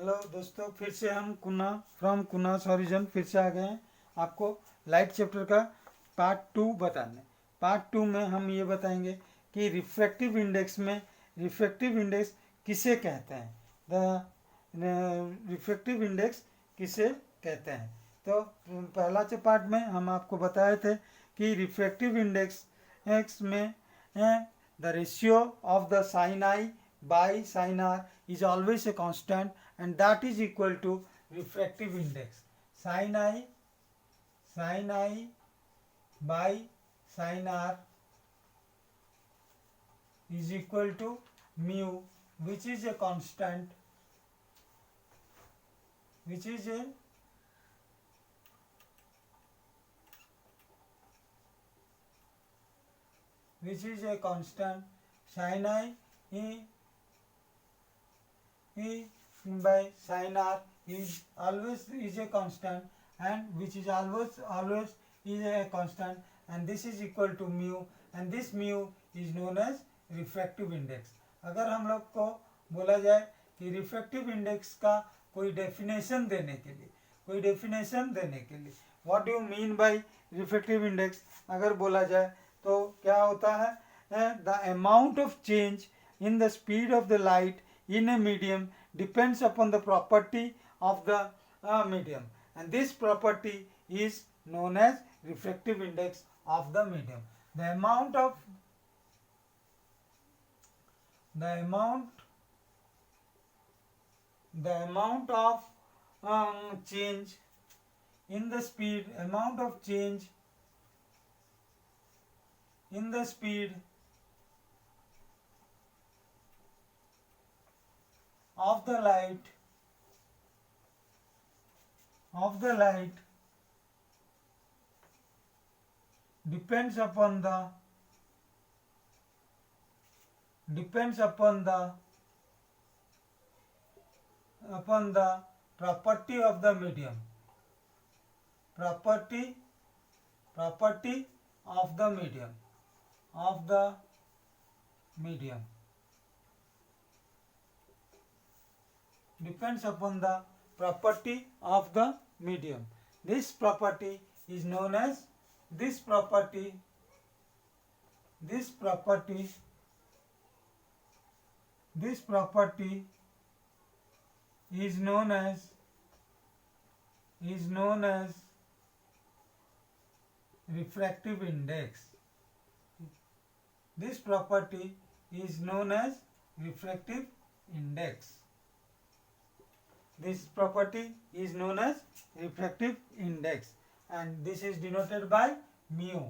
Hello दोस्तों, फिर से हम कुनास हॉरिजन फिर से आ गए हैं आपको लाइट चैप्टर का पार्ट 2 बताने। पार्ट 2 में हम ये बताएंगे कि रिफ्रैक्टिव इंडेक्स किसे कहते हैं। रिफ्रैक्टिव इंडेक्स किसे कहते हैं। तो पहला पार्ट में हम आपको बताए थे कि रिफ्रैक्टिव इंडेक्स में the ratio of the sin I by sin R is always a constant, and that is equal to refractive index. Sin I by sin R is equal to mu, which is a constant, which is a constant. Sin I by sin R is always is a constant, and which is always is a constant, and this is equal to mu, and this mu is known as refractive index. अगर हम लोग को बोला जाए कि refractive index का कोई definition देने के लिए what do mean by refractive index अगर बोला जाए तो क्या होता है, the amount of change in the speed of the light in a medium depends upon the property of the medium, and this property is known as refractive index of the medium. The amount of change in the speed of the light depends upon the property of the medium. Property of the medium. Depends upon the property of the medium. This property is known as is known as refractive index. This property is known as refractive index. This property is known as refractive index, and this is denoted by mu.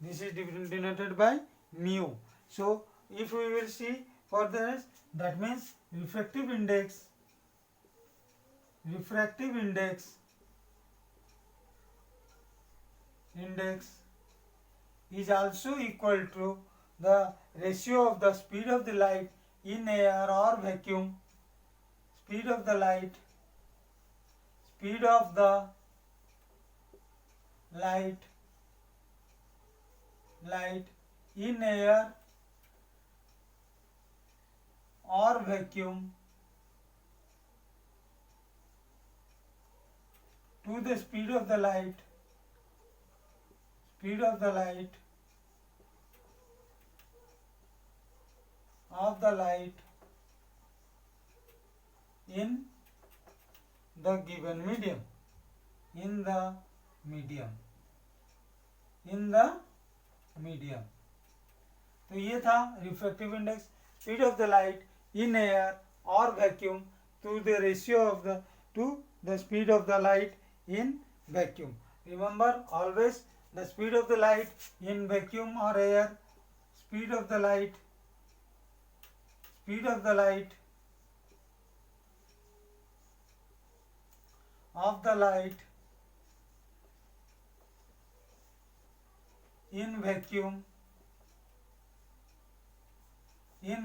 This is denoted by mu. So if we will see further, that means refractive index is also equal to the ratio of the speed of the light in air or vacuum. Speed of the light in air or vacuum to the speed of the light in the given medium. तो ये था refractive index, speed of the light in air और vacuum to the ratio of the speed of the light in vacuum. Remember always the speed of the light in vacuum or air, speed of the light in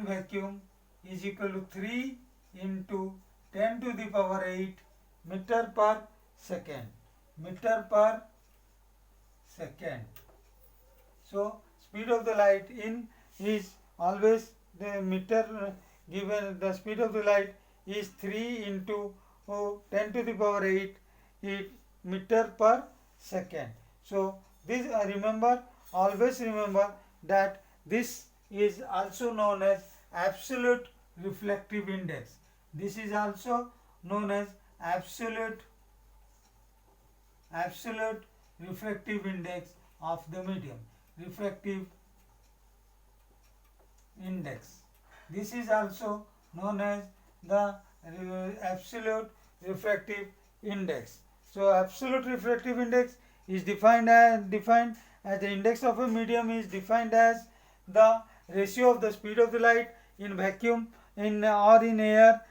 vacuum is equal to 3 into 10 to the power 8 meter per second. So speed of the light in is always the meter given the speed of the light is 3 into 10 to the power 8 meter per second. So this always remember that this is also known as absolute reflective index. This is also known as absolute refractive index of the medium. Refractive index. This is also known as the absolute refractive index. So absolute refractive index is defined as the index of a medium is defined as the ratio of the speed of the light in vacuum or in air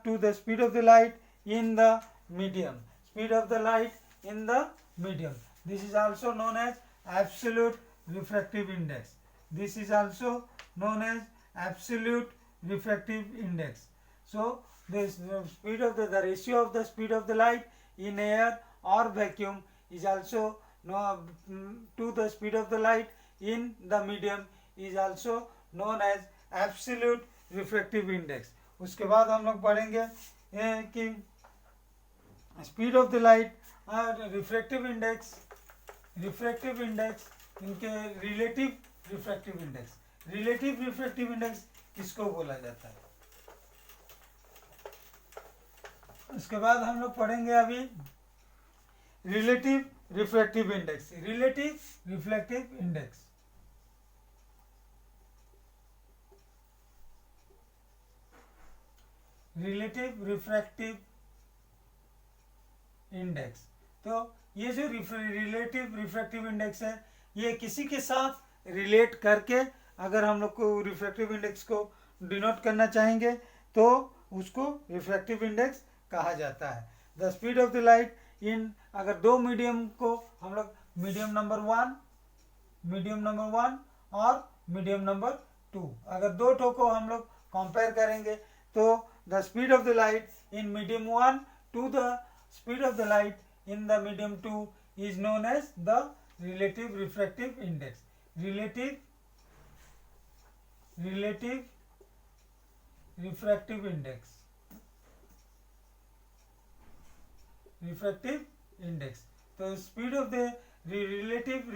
to the speed of the light in the medium. Speed of the light in the medium. This is also known as absolute refractive index. This is also known as absolute refractive index. So this speed of the ratio of the speed of the light in air or vacuum is also to the speed of the light in the medium is also known as absolute refractive index. उसके बाद हम लोग पढ़ेंगे कि speed of the light और refractive index इनके relative refractive index किसको बोला जाता है. उसके बाद हम लोग पढ़ेंगे अभी relative refractive index. Relative refractive index तो ये जो रिलेटिव रिफ्रैक्टिव इंडेक्स है ये किसी के साथ रिलेट करके अगर हम लोग को रिफ्रैक्टिव इंडेक्स को डिनोट करना चाहेंगे तो उसको रिफ्रैक्टिव इंडेक्स कहा जाता है. The speed of the light इन अगर दो मीडियम को हम लोग मीडियम नंबर वन और मीडियम नंबर 2 अगर दो ठो को हम लोग कंपेयर करेंगे तो the speed of the light in medium 1 to the speed of the light in the medium 2 is known as the relative refractive index. Relative refractive index. तो speed of the relative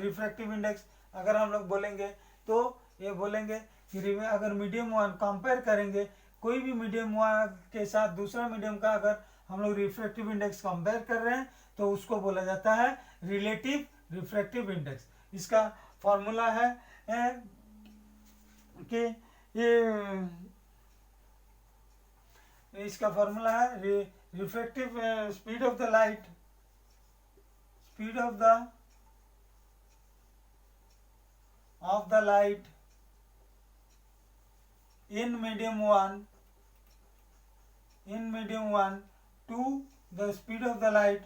refractive index अगर हम लोग बोलेंगे तो ये बोलेंगे कि अगर मीडियम 1 कंपेयर करेंगे कोई भी मीडियम 1 के साथ दूसरा मीडियम का अगर हम लोग रिफ्रैक्टिव इंडेक्स कंपेयर कर रहे हैं तो उसको बोला जाता है रिलेटिव रिफ्रैक्टिव इंडेक्स. इसका फॉर्मूला है कि इसका फॉर्मूला है refractive speed of the light in medium 1 to the speed of the light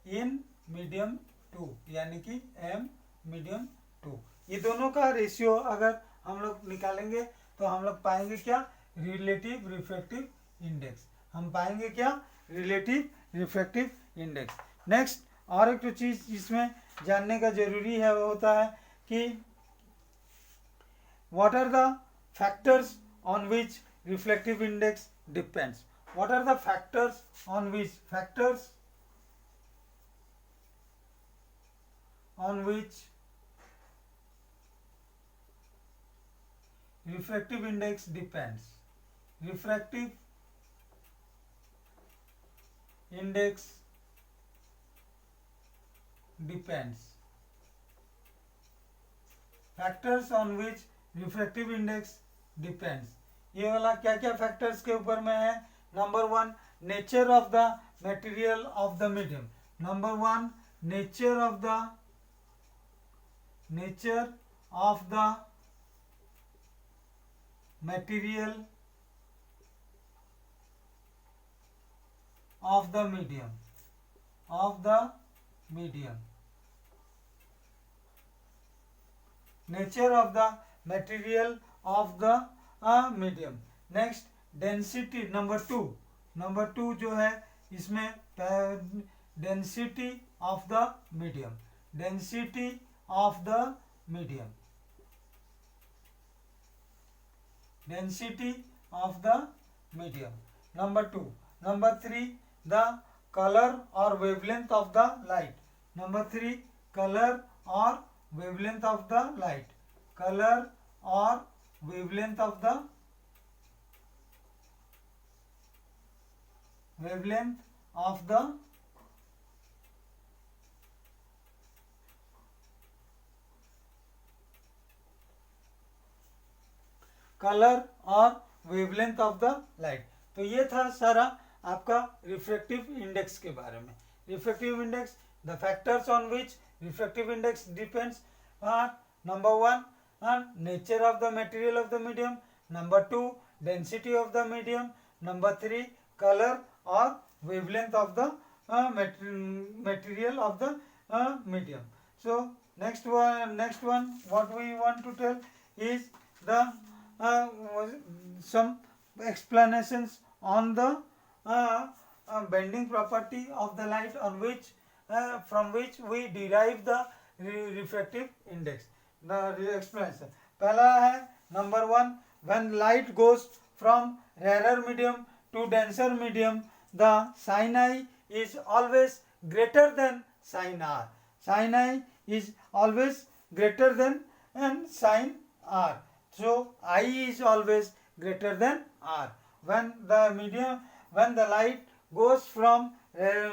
in medium 2 यानी कि m medium 2. ये दोनों का रेशियो अगर हम लोग निकालेंगे तो हम लोग पाएंगे क्या रिलेटिव रिफ्रैक्टिव इंडेक्स. हम पाएंगे क्या रिलेटिव रिफ्रैक्टिव इंडेक्स. नेक्स्ट और एक तो चीज इसमें जानने का जरूरी है वो होता है कि what are the factors on which reflective index depends. What are the factors on which refractive index depends. Refractive index depends. Factors on which refractive index depends. ये वाला क्या क्या फैक्टर्स के ऊपर में है. Number 1 nature of the material of the medium. Number 1 nature of the material of the medium nature of the material of the medium. Next density. number 2 जो है इसमें density of the medium, density of the medium, density of the medium. Number 2. Number 3, the color or wavelength of the light. Number 3, color or wavelength of the light, color or wavelength of the wavelength of the colour और wavelength of the light. तो ये था सारा आपका refractive index के बारे में. Refractive index, the factors on which refractive index depends are number 1 nature of the material of the medium, number 2 density of the medium, number 3 colour और wavelength of the material of the medium. So next one what we want to tell is the some explanations on the bending property of the light on which from which we derive the refractive index. The explanation पहला है number 1, when light goes from rarer medium to denser medium, the sin I is always greater than sin R. Sin I is always greater than sin R. So I is always greater than R. When the light goes from a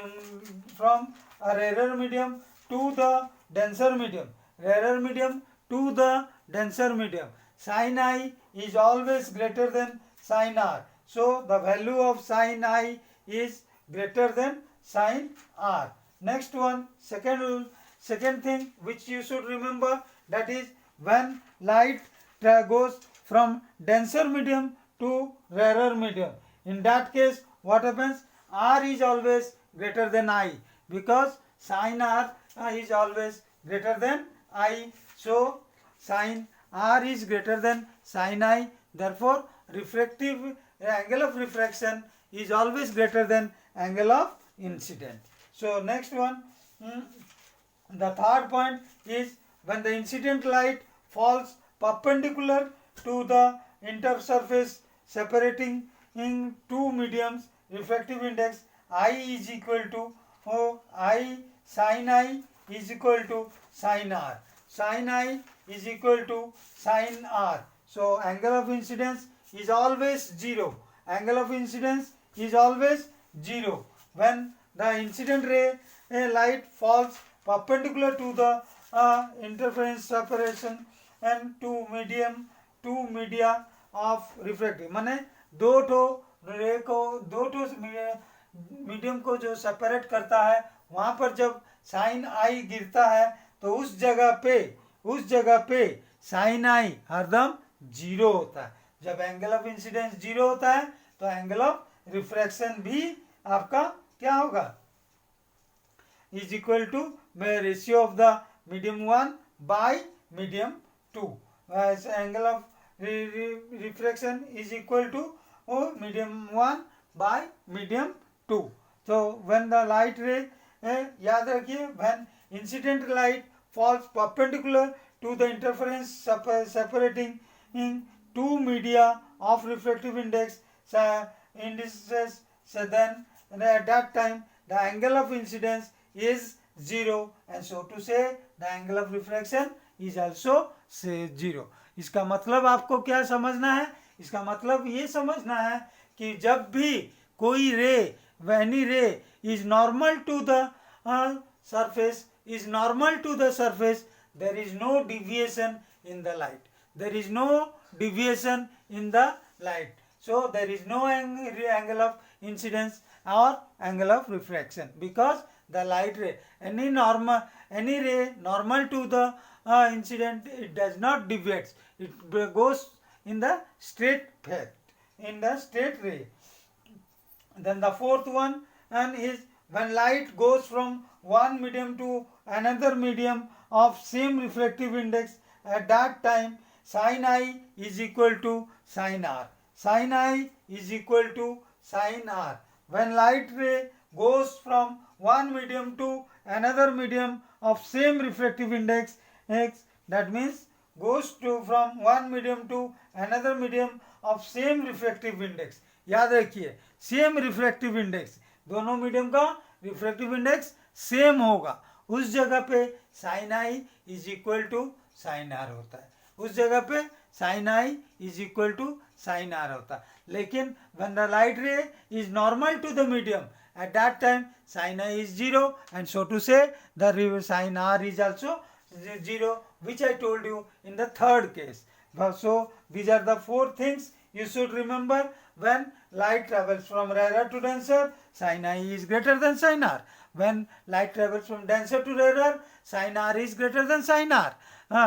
rarer medium to the denser medium, rarer medium to the denser medium, sin I is always greater than sin R. So the value of sin I is greater than sin R. Next one, second thing which you should remember, that is when light goes from denser medium to rarer medium. In that case, what happens? R is always greater than I, because sin R is always greater than I. So sin R is greater than sin I. Therefore, angle of refraction is always greater than angle of incident. So next one, the third point is when the incident light falls perpendicular to the intersurface separating in two mediums, refractive index I is equal to I sin I is equal to sin R. Sin I is equal to sin R. So angle of incidence is always 0. Angle of incidence is always 0 when the incident ray light falls perpendicular to the interference separation and two media of refractive. माने दो medium को जो separate करता है, वहां पर जब sign आई गिरता है तो उस जगह पे साइन आई हरदम 0 होता है. जब एंगल ऑफ इंसिडेंस 0 होता है तो एंगल ऑफ रिफ्रैक्शन भी आपका क्या होगा, is equal to ratio of the medium 1 by medium 2. Angle of refraction is equal to medium 1 by medium 2. तो व्हेन द लाइट रे, याद रखिए, when incident light falls perpendicular to the interference separating in two media of refractive index indices, so then at that time the angle of incidence is 0, and so to say the angle of refraction is also 0. इसका मतलब आपको क्या समझना है? इसका मतलब ये समझना है कि जब भी कोई रे, any ray is normal to the surface, there is no deviation in the light. There is no deviation in the light. So there is no angle of incidence or angle of refraction, because the light ray, any ray normal to the incident, it does not deviate. It goes in the straight path, in the straight ray. Then the fourth one is when light goes from one medium to another medium of same refractive index, at that time sin I is equal to sin R. Sin I is equal to sin R. When light ray goes from one medium to another medium of same refractive index x, that means goes to from one medium to another medium of same refractive index. याद रखिए same refractive index, दोनों medium का refractive index same होगा, उस जगह पे sine I is equal to sine R होता है, उस जगह पे sine I is equal to sine R होता है. लेकिन when the light ray is normal to the medium, at that time sin I is 0, and so to say the sin R is also 0, which I told you in the third case. So these are the four things you should remember when light travels from rarer to denser. Sin I is greater than sin R. When light travels from denser to rarer, sin R is greater than sin R.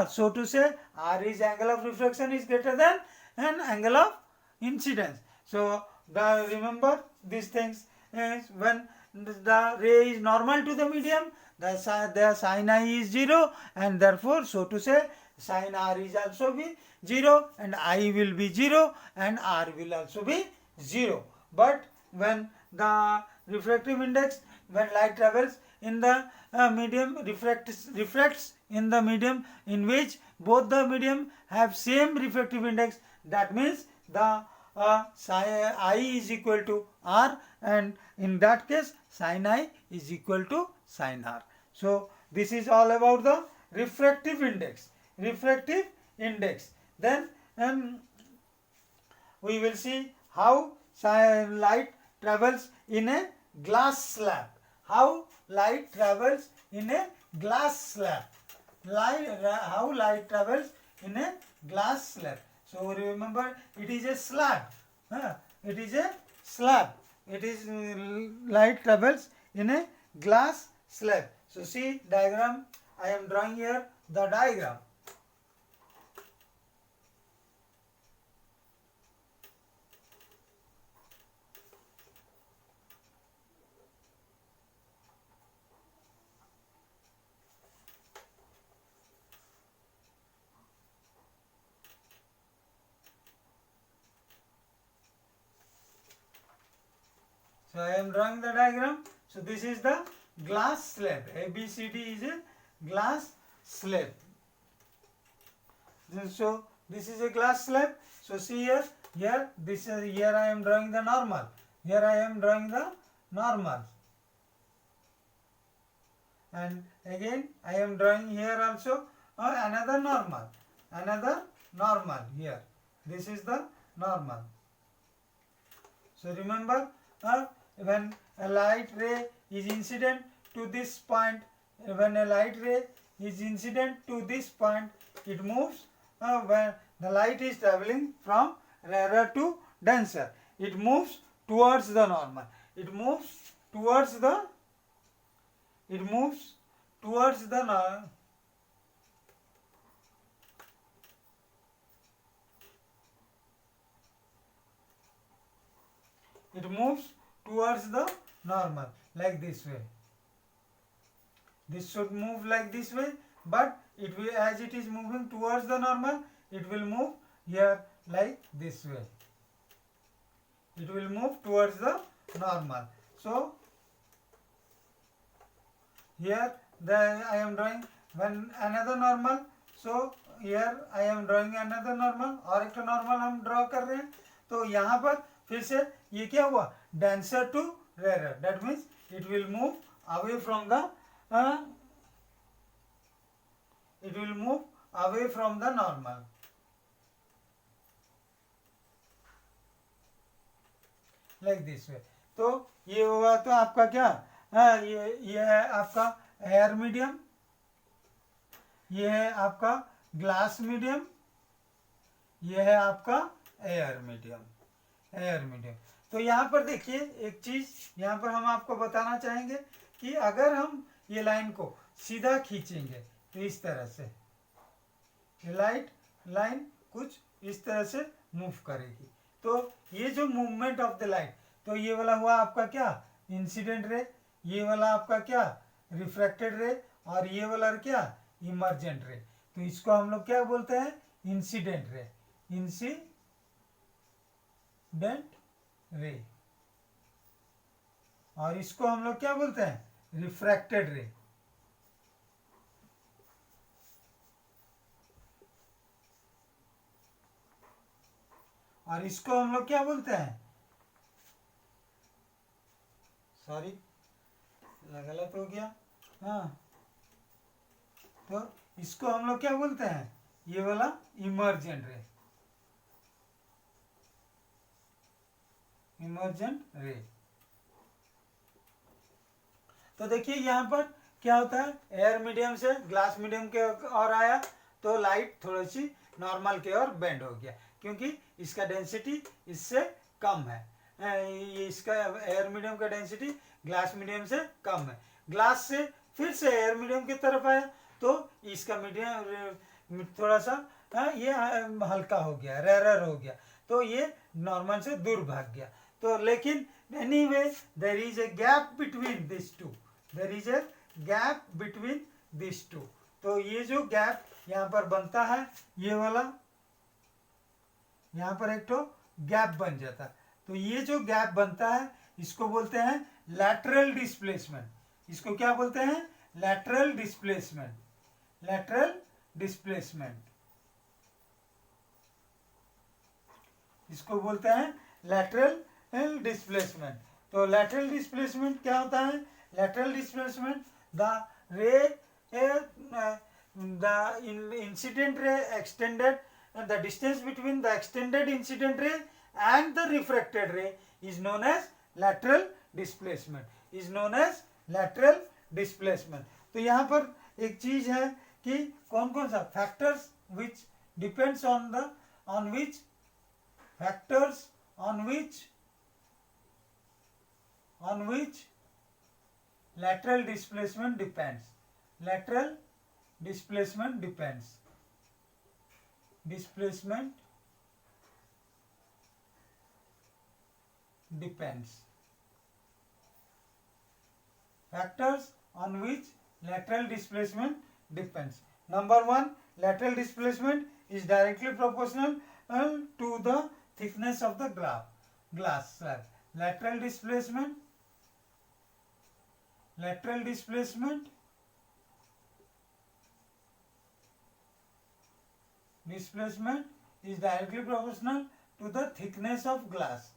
So to say, R is angle of refraction is greater than an angle of incidence. So remember these things. When the ray is normal to the medium, the sin I is 0, and therefore so to say sin R is also be 0, and I will be 0, and R will also be 0. But when the refractive index, when light travels in the medium, refracts in the medium in which both the medium have same refractive index, that means the sin I is equal to R, and in that case sin I is equal to sin R. So this is all about the refractive index. Then we will see how light travels in a glass slab. How light travels in a glass slab. How light travels in a glass slab. So remember, it is a slab. It is a slab. It is light travels in a glass slab. So see diagram. I am drawing here the diagram. So I am drawing the diagram. So this is the glass slab. ABCD is a glass slab. So this is a glass slab. So see here I am drawing the normal. Here I am drawing the normal. And again I am drawing here also another normal. Another normal here. This is the normal. So remember, when a light ray is incident to this point, when a light ray is incident to this point, it moves when the light is traveling from rarer to denser. It moves towards the normal. It moves towards the it moves towards the normal like this way. This should move like this way, but it will, as it is moving towards the normal, it will move here like this way. It will move towards the normal. So here I am drawing when another normal. So here I am drawing another normal, और एक normal हम draw कर रहे हैं. तो यहाँ पर फिर से ये क्या हुआ, denser to rarer. That means it will move away from the normal. Like this way. तो ये हुआ तो आपका क्या, ये है आपका एयर मीडियम, ये है आपका ग्लास मीडियम, ये है आपका एयर मीडियम. तो यहाँ पर देखिए एक चीज यहाँ पर हम आपको बताना चाहेंगे कि अगर हम ये लाइन को सीधा खींचेंगे तो इस तरह से लाइट लाइन कुछ इस तरह से मूव करेगी. तो ये जो मूवमेंट ऑफ द लाइट, तो ये वाला हुआ आपका क्या, इंसिडेंट रे, ये वाला आपका क्या, रिफ्रैक्टेड रे, और ये वाला क्या, इमर्जेंट रे. तो इसको हम लोग क्या बोलते हैं, इंसिडेंट रे. और इसको हम लोग क्या बोलते हैं, रिफ्रैक्टेड रे। और इसको हम लोग क्या बोलते हैं, सॉरी गलत हो गया, हाँ, तो इसको हम लोग क्या बोलते हैं, ये वाला इमर्जेंट रे, इमर्जेंट रे। तो देखिए यहाँ पर क्या होता है, एयर मीडियम से ग्लास मीडियम के और आया तो लाइट थोड़ी सी नॉर्मल के और बेंड हो गया, क्योंकि इसका डेंसिटी इससे कम है। इसका एयर मीडियम का डेंसिटी ग्लास मीडियम से कम है। ग्लास से फिर से एयर मीडियम की तरफ आया तो इसका मीडियम थोड़ा सा ये हल्का हो गया, रेयर हो गया, तो ये नॉर्मल से दूर भाग गया। तो लेकिन anyway there is a gap between this two, there is a gap between this two. तो ये जो गैप यहाँ पर बनता है, ये वाला यहाँ पर एक तो गैप बन जाता है। तो ये जो गैप बनता है इसको बोलते हैं लैटरल डिस्प्लेसमेंट। इसको क्या बोलते हैं, लैटरल डिस्प्लेसमेंट, लैटरल डिस्प्लेसमेंट, इसको बोलते हैं लैटरल डिस्प्लेसमेंट। तो लैटरल डिस्प्लेसमेंट क्या होता है, लैटरल डिस्प्लेसमेंट द रे the incident ray extended, the distance between the extended incident ray and the refracted ray is known as lateral displacement, is known as lateral displacement। तो यहाँ पर एक चीज है कि कौन कौन सा factors which depends on the on which factors on which lateral displacement depends, lateral displacement depends, displacement depends, factors on which lateral displacement depends। Number one, lateral displacement is directly proportional to the thickness of the glass slab। lateral displacement is directly proportional to the thickness of glass,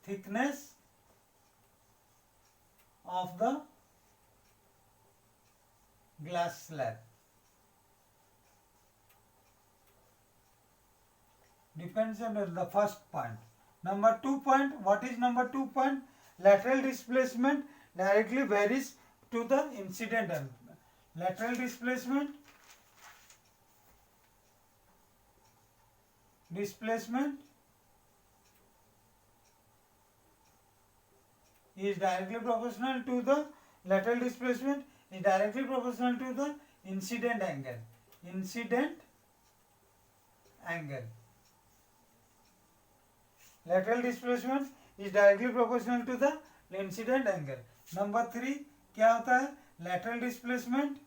thickness of the glass slab, depends on the first point। Number 2 point, what is number 2 point, lateral displacement directly varies to the incident angle। lateral displacement is directly proportional to the lateral displacement is directly proportional to the incident angle, lateral displacement is directly proportional to the incident angle। Number 3 क्या होता है, lateral displacement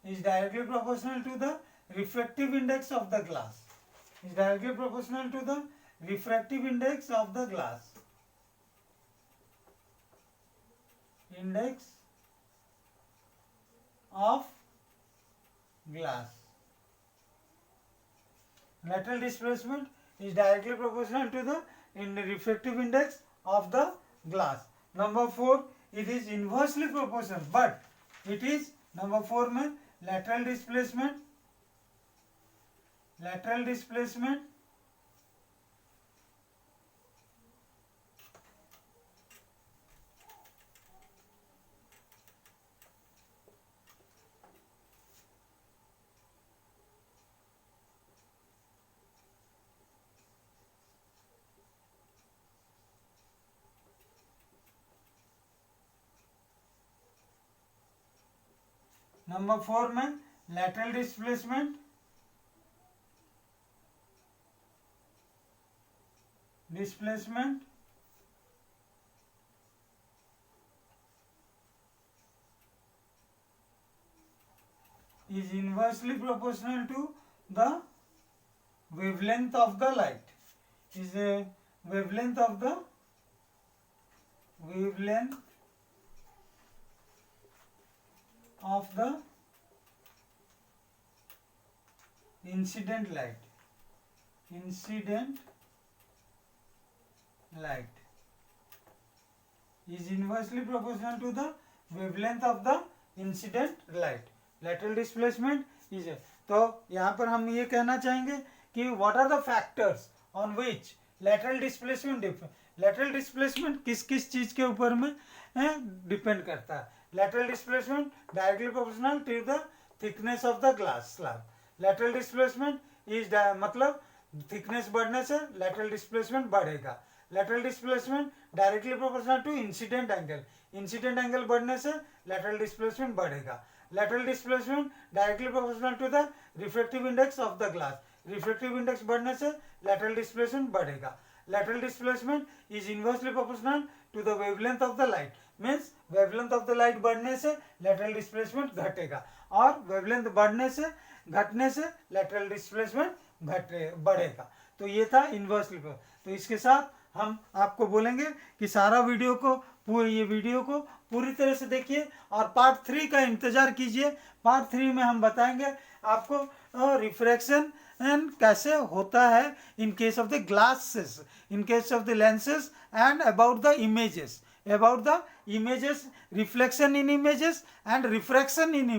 is directly proportional to the refractive index of the glass, is directly proportional to the refractive index of the glass, index of glass। lateral displacement is directly proportional to the refractive index of the glass। Number 4, it is inversely proportional, but it is number 4 में lateral displacement number 4 में lateral displacement is inversely proportional to the wavelength of the light is a wavelength of the incident light is inversely proportional to the wavelength of the incident light. Lateral displacement is a, तो यहाँ पर हम ये कहना चाहेंगे कि what are the factors on which lateral displacement lateral displacement किस किस चीज के ऊपर में डिपेंड करता है. lateral displacement directly proportional to the thickness of the glass slab. lateral displacement is मतलब थिकनेस बढ़ने से lateral displacement बढ़ेगा. lateral displacement directly proportional to incident angle. incident angle बढ़ने से lateral displacement बढ़ेगा. lateral displacement directly proportional to the refractive index of the glass. refractive index बढ़ने से lateral displacement बढ़ेगा. lateral displacement is inversely proportional to the wavelength of the light. means wavelength of the light बढ़ने से lateral displacement घटेगा और wavelength बढ़ने से घटने से lateral displacement बढ़ेगा. तो ये था इन्वर्सली. तो इसके साथ हम आपको बोलेंगे कि सारा वीडियो को पूरी तरह से देखिए और पार्ट 3 का इंतजार कीजिए. पार्ट 3 में हम बताएंगे आपको रिफ्रैक्शन कैसे होता है in case of the glasses, in case of the lenses and about the images, reflection in images and refraction in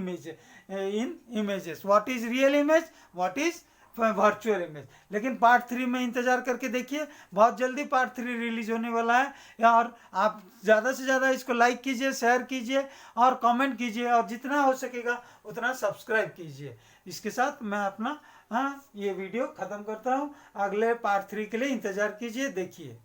images, what is real image, what is virtual image. लेकिन part 3 में इंतजार करके देखिए, बहुत जल्दी पार्ट 3 रिलीज होने वाला है. और आप ज़्यादा से ज़्यादा इसको लाइक कीजिए, शेयर कीजिए और कमेंट कीजिए और जितना हो सकेगा उतना सब्सक्राइब कीजिए. इसके साथ मैं अपना ये वीडियो ख़त्म करता हूँ. अगले पार्ट 3 के लिए इंतज़ार कीजिए, देखिए.